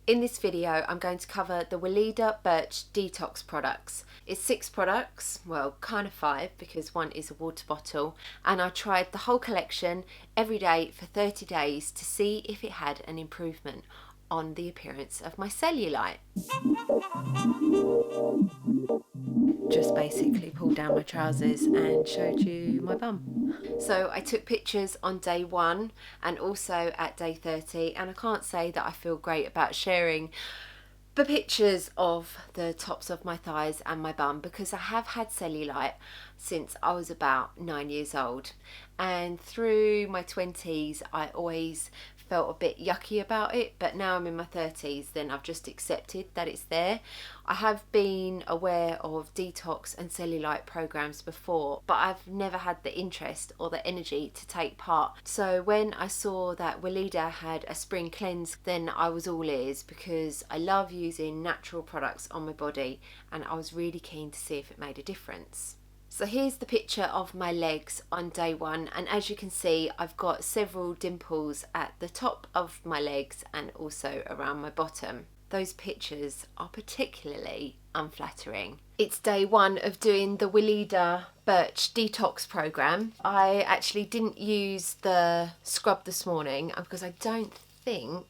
In this video, I'm going to cover the Weleda Birch Detox products. It's 6 products, well, kind of 5 because one is a water bottle, and I tried the whole collection every day for 30 days to see if it had an improvement on the appearance of my cellulite. Just basically pulled down my trousers and showed you my bum. So I took pictures on day 1 and also at day 30, and I can't say that I feel great about sharing the pictures of the tops of my thighs and my bum because I have had cellulite since I was about 9 years old, and through my 20s I always felt a bit yucky about it, but now I'm in my 30s, then I've just accepted that it's there. I have been aware of detox and cellulite programs before, but I've never had the interest or the energy to take part. So when I saw that Weleda had a spring cleanse, then I was all ears because I love using natural products on my body, and I was really keen to see if it made a difference. So here's the picture of my legs on day 1, and as you can see I've got several dimples at the top of my legs and also around my bottom. Those pictures are particularly unflattering. It's day 1 of doing the Weleda Birch Detox program. I actually didn't use the scrub this morning because I don't think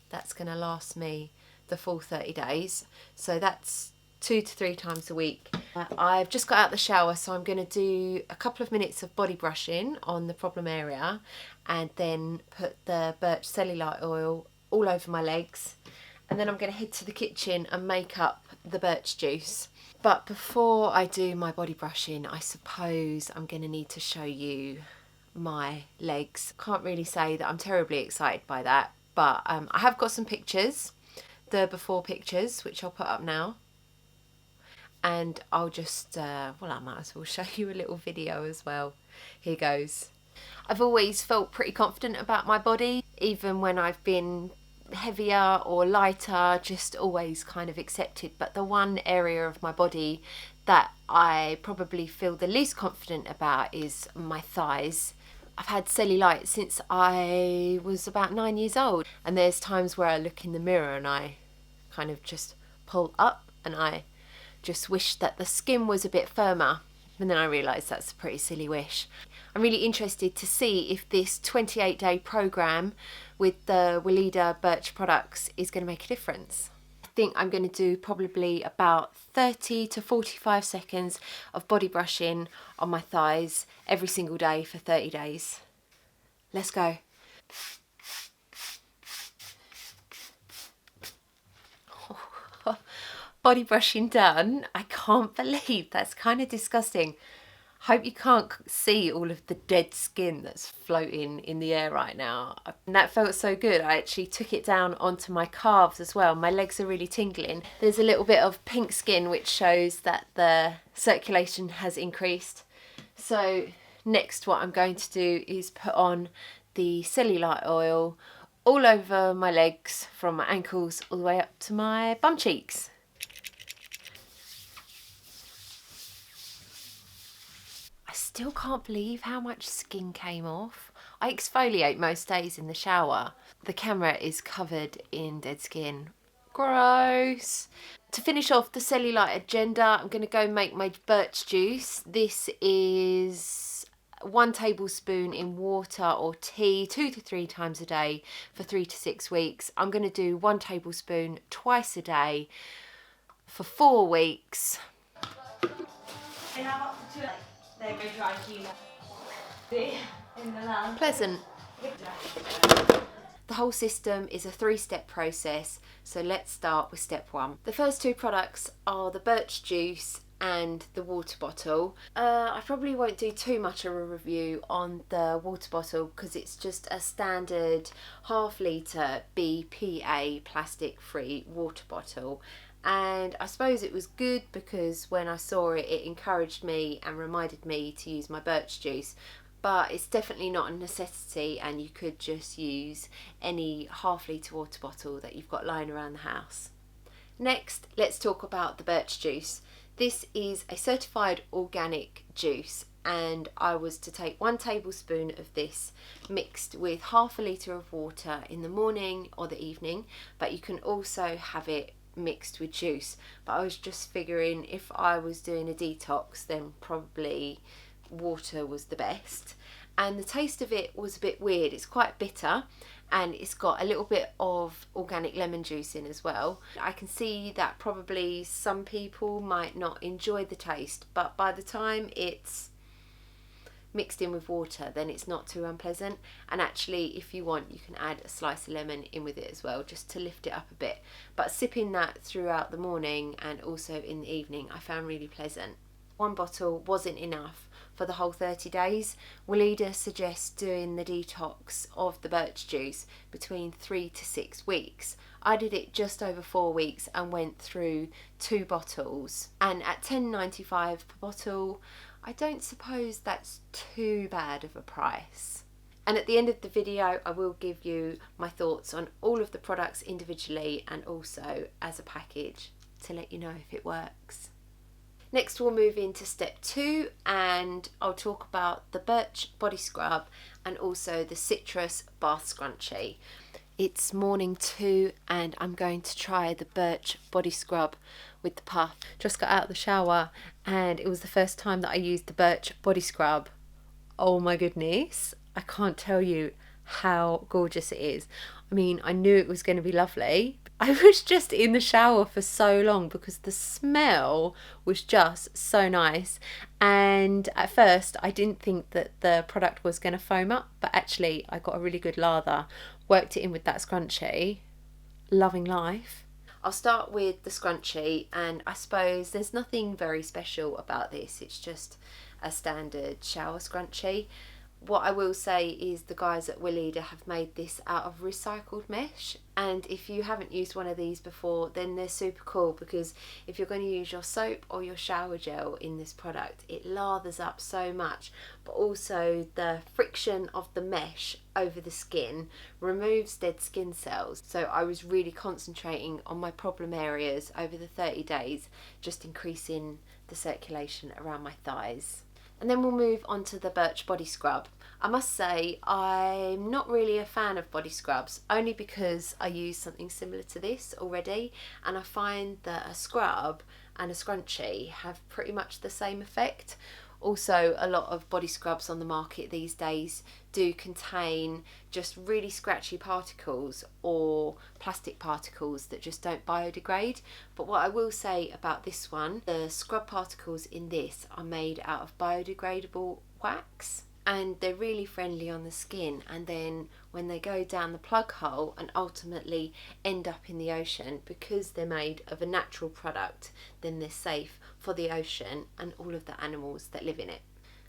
that's going to last me the full 30 days. So that's 2 to 3 times a week. I've just got out the shower, so I'm going to do a couple of minutes of body brushing on the problem area and then put the birch cellulite oil all over my legs, and then I'm going to head to the kitchen and make up the birch juice. But before I do my body brushing, I suppose I'm going to need to show you my legs. Can't really say that I'm terribly excited by that, but I have got some pictures, the before pictures, which I'll put up now. And I'll just, I might as well show you a little video as well. Here goes. I've always felt pretty confident about my body, even when I've been heavier or lighter, just always kind of accepted. But the one area of my body that I probably feel the least confident about is my thighs. I've had cellulite since I was about 9 years old, and there's times where I look in the mirror and I kind of just pull up and I just wish that the skin was a bit firmer, and then I realised that's a pretty silly wish. I'm really interested to see if this 28-day program with the Weleda Birch products is going to make a difference. I think I'm going to do probably about 30 to 45 seconds of body brushing on my thighs every single day for 30 days. Let's go. Body brushing done. I can't believe that's kind of disgusting. Hope you can't see all of the dead skin that's floating in the air right now. And that felt so good. I actually took it down onto my calves as well. My legs are really tingling. There's a little bit of pink skin which shows that the circulation has increased. So next what I'm going to do is put on the cellulite oil all over my legs from my ankles all the way up to my bum cheeks. Still can't believe how much skin came off. I exfoliate most days in the shower. The camera is covered in dead skin. Gross. To finish off the cellulite agenda, I'm going to go make my birch juice. This is 1 tablespoon in water or tea 2 to 3 times a day for 3 to 6 weeks. I'm going to do 1 tablespoon twice a day for 4 weeks. Pleasant. The whole system is a 3-step process, so let's start with step 1. The first 2 products are the birch juice and the water bottle. I probably won't do too much of a review on the water bottle because it's just a standard ½ litre BPA plastic free water bottle. And I suppose it was good because when I saw it, it encouraged me and reminded me to use my birch juice. But it's definitely not a necessity, and you could just use any ½ litre water bottle that you've got lying around the house. Next, let's talk about the birch juice. This is a certified organic juice. and I was to take 1 tablespoon of this mixed with half a litre of water in the morning or the evening, but you can also have it mixed with juice. But I was just figuring if I was doing a detox, then probably water was the best. And the taste of it was a bit weird. It's quite bitter, and it's got a little bit of organic lemon juice in as well. I can see that probably some people might not enjoy the taste, but by the time it's mixed in with water, then it's not too unpleasant. And actually, if you want, you can add a slice of lemon in with it as well, just to lift it up a bit. But sipping that throughout the morning and also in the evening, I found really pleasant. 1 bottle wasn't enough for the whole 30 days. Weleda suggests doing the detox of the birch juice between 3 to 6 weeks. I did it just over 4 weeks and went through 2 bottles. And at £10.95 per bottle, I don't suppose that's too bad of a price. And at the end of the video, I will give you my thoughts on all of the products individually and also as a package to let you know if it works. Next, we'll move into step 2, and I'll talk about the birch body scrub and also the citrus bath scrunchie. It's morning 2 and I'm going to try the birch body scrub with the puff. Just got out of the shower and it was the first time that I used the birch body scrub. Oh my goodness, I can't tell you how gorgeous it is. I mean, I knew it was going to be lovely. I was just in the shower for so long because the smell was just so nice. And at first I didn't think that the product was going to foam up, but actually I got a really good lather, worked it in with that scrunchie. Loving life. I'll start with the scrunchie, and I suppose there's nothing very special about this. It's just a standard shower scrunchie. What I will say is the guys at Weleda have made this out of recycled mesh, and if you haven't used one of these before, then they're super cool, because if you're going to use your soap or your shower gel in this product, it lathers up so much, but also the friction of the mesh over the skin removes dead skin cells. So I was really concentrating on my problem areas over the 30 days, just increasing the circulation around my thighs. And then we'll move on to the birch body scrub. I must say I'm not really a fan of body scrubs, only because I use something similar to this already, and I find that a scrub and a scrunchie have pretty much the same effect. Also, a lot of body scrubs on the market these days do contain just really scratchy particles or plastic particles that just don't biodegrade. But what I will say about this one, the scrub particles in this are made out of biodegradable wax, and they're really friendly on the skin, and then when they go down the plug hole and ultimately end up in the ocean, because they're made of a natural product, then they're safe for the ocean and all of the animals that live in it.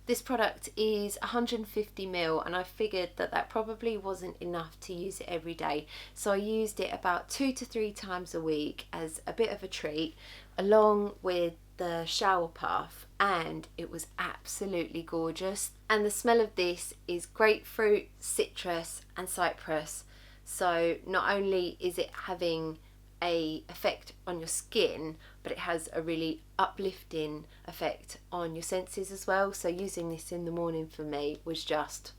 This product is 150ml, and I figured that that probably wasn't enough to use it every day, so I used it about 2 to 3 times a week as a bit of a treat, along with the shower puff, and it was absolutely gorgeous. And the smell of this is grapefruit, citrus and cypress, so not only is it having a effect on your skin, but it has a really uplifting effect on your senses as well. So using this in the morning for me was just...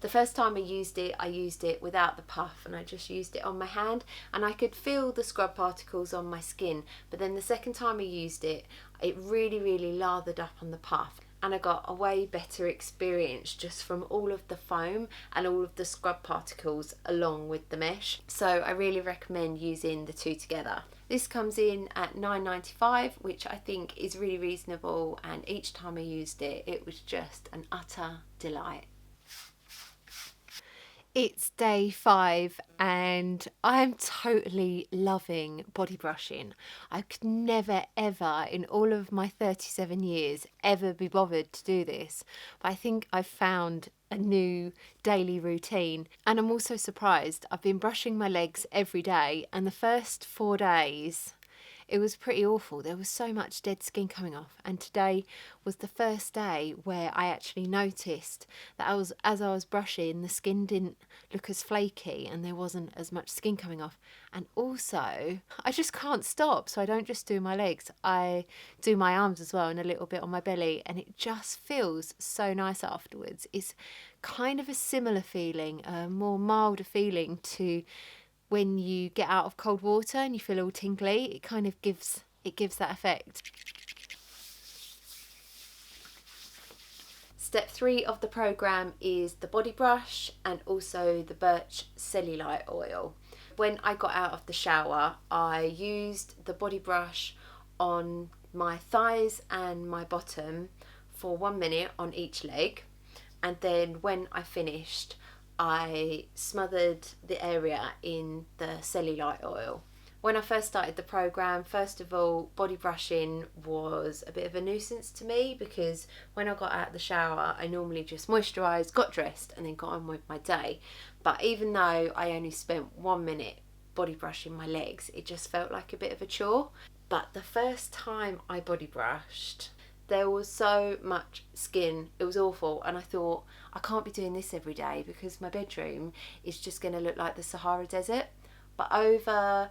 The first time I used it without the puff, and I just used it on my hand, and I could feel the scrub particles on my skin. But then the second time I used it, it really lathered up on the puff, and I got a way better experience just from all of the foam and all of the scrub particles along with the mesh. So I really recommend using the two together. This comes in at £9.95, which I think is really reasonable, and each time I used it, it was just an utter delight. It's day 5 and I'm totally loving body brushing. I could never ever in all of my 37 years ever be bothered to do this, but I think I've found a new daily routine, and I'm also surprised. I've been brushing my legs every day, and the first 4 days It was pretty awful. There was so much dead skin coming off, and today was the first day where I actually noticed that as I was brushing, the skin didn't look as flaky and there wasn't as much skin coming off. And also, I just can't stop, so I don't just do my legs, I do my arms as well and a little bit on my belly, and it just feels so nice afterwards. It's kind of a similar feeling, a more milder feeling to when you get out of cold water and you feel all tingly. It kind of gives that effect. Step 3 of the programme is the body brush and also the Birch Cellulite oil. When I got out of the shower, I used the body brush on my thighs and my bottom for 1 minute on each leg, and then when I finished, I smothered the area in the cellulite oil. When I first started the programme, first of all, body brushing was a bit of a nuisance to me, because when I got out of the shower, I normally just moisturised, got dressed and then got on with my day. But even though I only spent 1 minute body brushing my legs, it just felt like a bit of a chore. But the first time I body brushed, there was so much skin, it was awful, and I thought, I can't be doing this every day because my bedroom is just going to look like the Sahara Desert. But over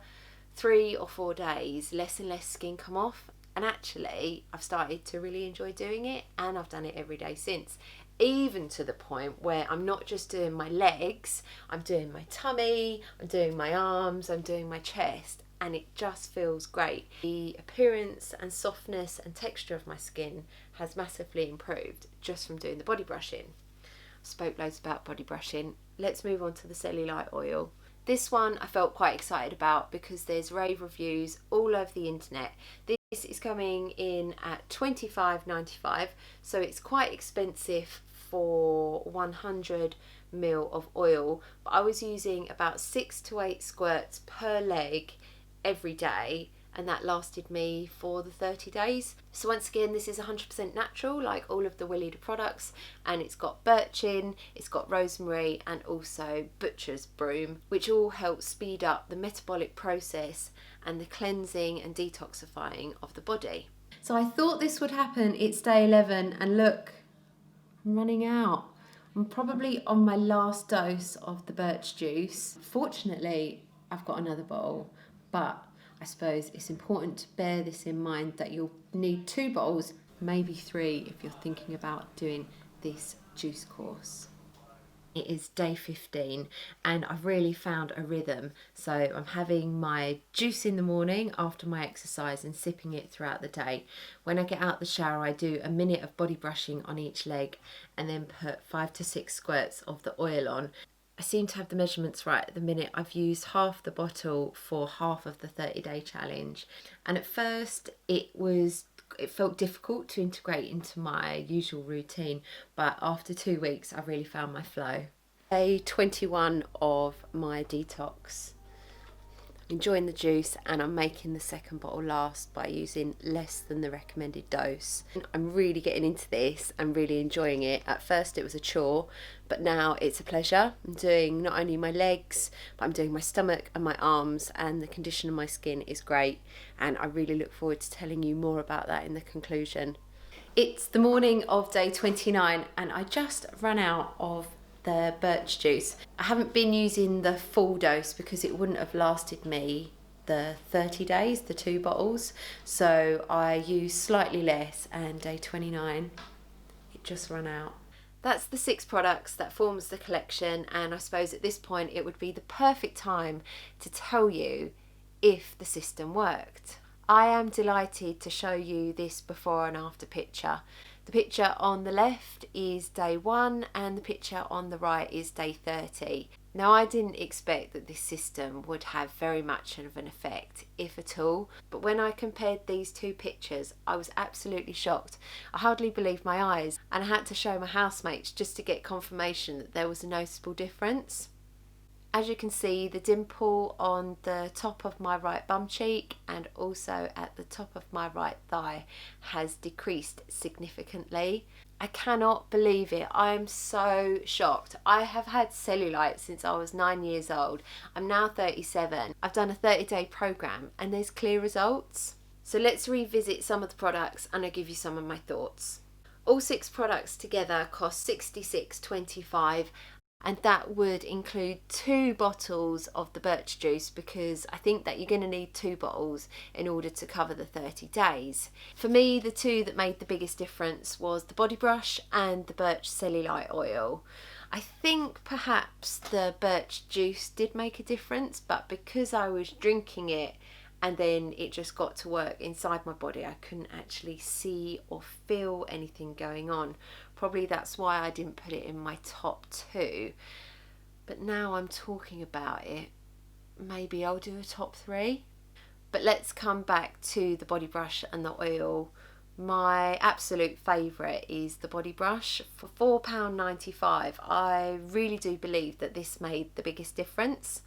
3 or 4 days, less and less skin come off, and actually I've started to really enjoy doing it, and I've done it every day since, even to the point where I'm not just doing my legs, I'm doing my tummy, I'm doing my arms, I'm doing my chest, and it just feels great. The appearance and softness and texture of my skin has massively improved just from doing the body brushing. I spoke loads about body brushing. Let's move on to the cellulite oil. This one I felt quite excited about because there's rave reviews all over the internet. This is coming in at $25.95, so it's quite expensive for 100 ml of oil, but I was using about 6 to 8 squirts per leg every day, and that lasted me for the 30 days. So once again, this is 100% natural, like all of the Weleda products, and it's got birch in, it's got rosemary and also butcher's broom, which all help speed up the metabolic process and the cleansing and detoxifying of the body. So I thought this would happen. It's day 11 and look, I'm running out. I'm probably on my last dose of the birch juice. Fortunately, I've got another bottle, but I suppose it's important to bear this in mind that you'll need 2 bottles, maybe 3 if you're thinking about doing this juice course. It is day 15 and I've really found a rhythm. So I'm having my juice in the morning after my exercise and sipping it throughout the day. When I get out the shower, I do a minute of body brushing on each leg and then put 5 to 6 squirts of the oil on. I seem to have the measurements right at the minute. I've used half the bottle for half of the 30-day challenge, and at first it felt difficult to integrate into my usual routine, but after 2 weeks I really found my flow. Day 21 of my detox. Enjoying the juice, and I'm making the second bottle last by using less than the recommended dose. I'm really getting into this and really enjoying it. At first it was a chore, but now it's a pleasure. I'm doing not only my legs, but I'm doing my stomach and my arms, and the condition of my skin is great, and I really look forward to telling you more about that in the conclusion. It's the morning of day 29 and I just ran out of the birch juice. I haven't been using the full dose because it wouldn't have lasted me the 30 days, the 2 bottles, so I used slightly less, and day 29 it just ran out. That's the 6 products that forms the collection, and I suppose at this point it would be the perfect time to tell you if the system worked. I am delighted to show you this before and after picture. The picture on the left is day 1 and the picture on the right is day 30. Now, I didn't expect that this system would have very much of an effect, if at all, but when I compared these 2 pictures I was absolutely shocked. I hardly believed my eyes, and I had to show my housemates just to get confirmation that there was a noticeable difference. As you can see, the dimple on the top of my right bum cheek and also at the top of my right thigh has decreased significantly. I cannot believe it. I am so shocked. I have had cellulite since I was 9 years old. I'm now 37. I've done a 30-day program and there's clear results. So let's revisit some of the products and I'll give you some of my thoughts. All 6 products together cost $66.25, and that would include 2 bottles of the birch juice, because I think that you're going to need 2 bottles in order to cover the 30 days. For me, the 2 that made the biggest difference was the body brush and the birch cellulite oil. I think perhaps the birch juice did make a difference, but because I was drinking it and then it just got to work inside my body, I couldn't actually see or feel anything going on. Probably that's why I didn't put it in my top 2. But now I'm talking about it, maybe I'll do a top 3. But let's come back to the body brush and the oil. My absolute favourite is the body brush. For £4.95, I really do believe that this made the biggest difference.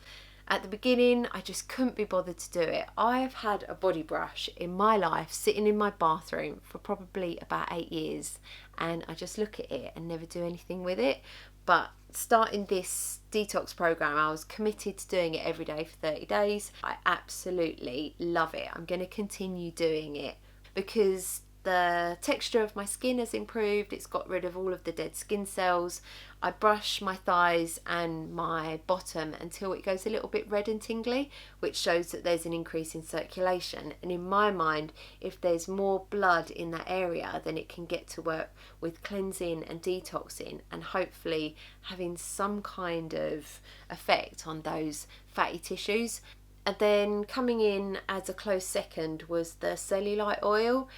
At the beginning, I just couldn't be bothered to do it. I've had a body brush in my life sitting in my bathroom for probably about 8 years, and I just look at it and never do anything with it. But starting this detox program, I was committed to doing it every day for 30 days. I absolutely love it. I'm going to continue doing it because the texture of my skin has improved. It's got rid of all of the dead skin cells. I brush my thighs and my bottom until it goes a little bit red and tingly, which shows that there's an increase in circulation. And in my mind, if there's more blood in that area, then it can get to work with cleansing and detoxing and hopefully having some kind of effect on those fatty tissues. And then coming in as a close second was the cellulite oil.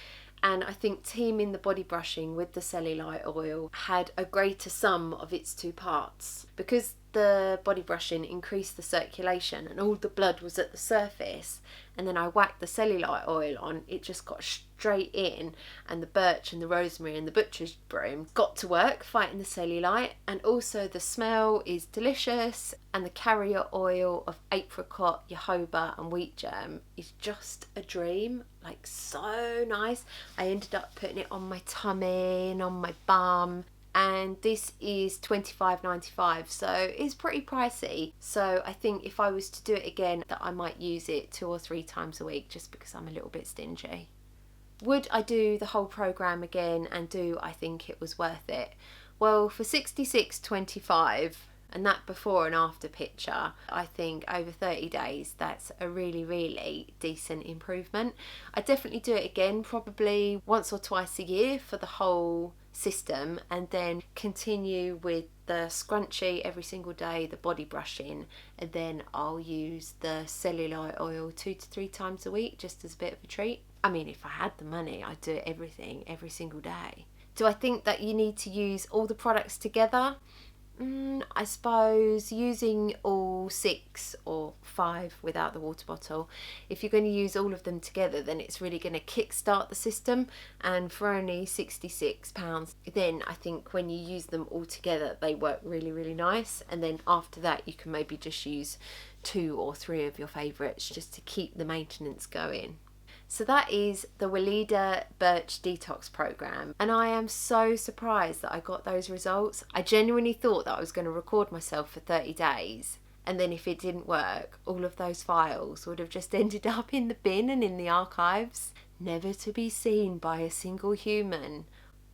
And I think teaming the body brushing with the cellulite oil had a greater sum of its 2 parts. Because the body brushing increased the circulation and all the blood was at the surface, and then I whacked the cellulite oil on, it just got straight in, and the birch and the rosemary and the butcher's broom got to work fighting the cellulite. And also the smell is delicious, and the carrier oil of apricot, jojoba and wheat germ is just a dream, like so nice. I ended up putting it on my tummy and on my bum, and this is $25.95, so it's pretty pricey. So I think if I was to do it again, that I might use it 2 or 3 times a week, just because I'm a little bit stingy. Would I do the whole program again, and do I think it was worth it? Well, for $66.25, and that before and after picture, I think over 30 days, that's a really, really decent improvement. I'd definitely do it again, probably once or twice a year for the whole system, and then continue with the scrunchie every single day, the body brushing, and then I'll use the cellulite oil 2 to 3 times a week, just as a bit of a treat. I mean, if I had the money, I'd do everything every single day. Do I think that you need to use all the products together? I suppose using all 6 or 5 without the water bottle, if you're going to use all of them together, then it's really going to kickstart the system. And for only £66, then I think when you use them all together, they work really, really nice. And then after that, you can maybe just use 2 or 3 of your favourites just to keep the maintenance going. So that is the Weleda Birch Detox program, and I am so surprised that I got those results. I genuinely thought that I was going to record myself for 30 days, and then if it didn't work, all of those files would have just ended up in the bin and in the archives, never to be seen by a single human.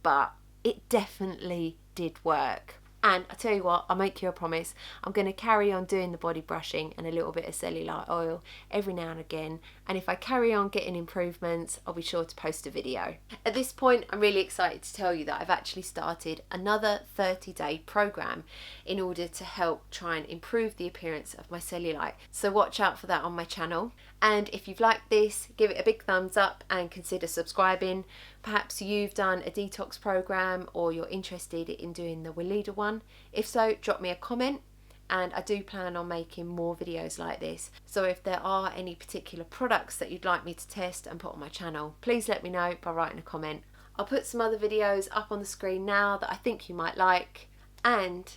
But it definitely did work. And I tell you what, I'll make you a promise, I'm going to carry on doing the body brushing and a little bit of cellulite oil every now and again. And if I carry on getting improvements, I'll be sure to post a video. At this point, I'm really excited to tell you that I've actually started another 30-day program in order to help try and improve the appearance of my cellulite. So watch out for that on my channel. And if you've liked this, give it a big thumbs up and consider subscribing. Perhaps you've done a detox program or you're interested in doing the Weleda one. If so, drop me a comment, and I do plan on making more videos like this. So if there are any particular products that you'd like me to test and put on my channel, please let me know by writing a comment. I'll put some other videos up on the screen now that I think you might like, and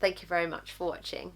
thank you very much for watching.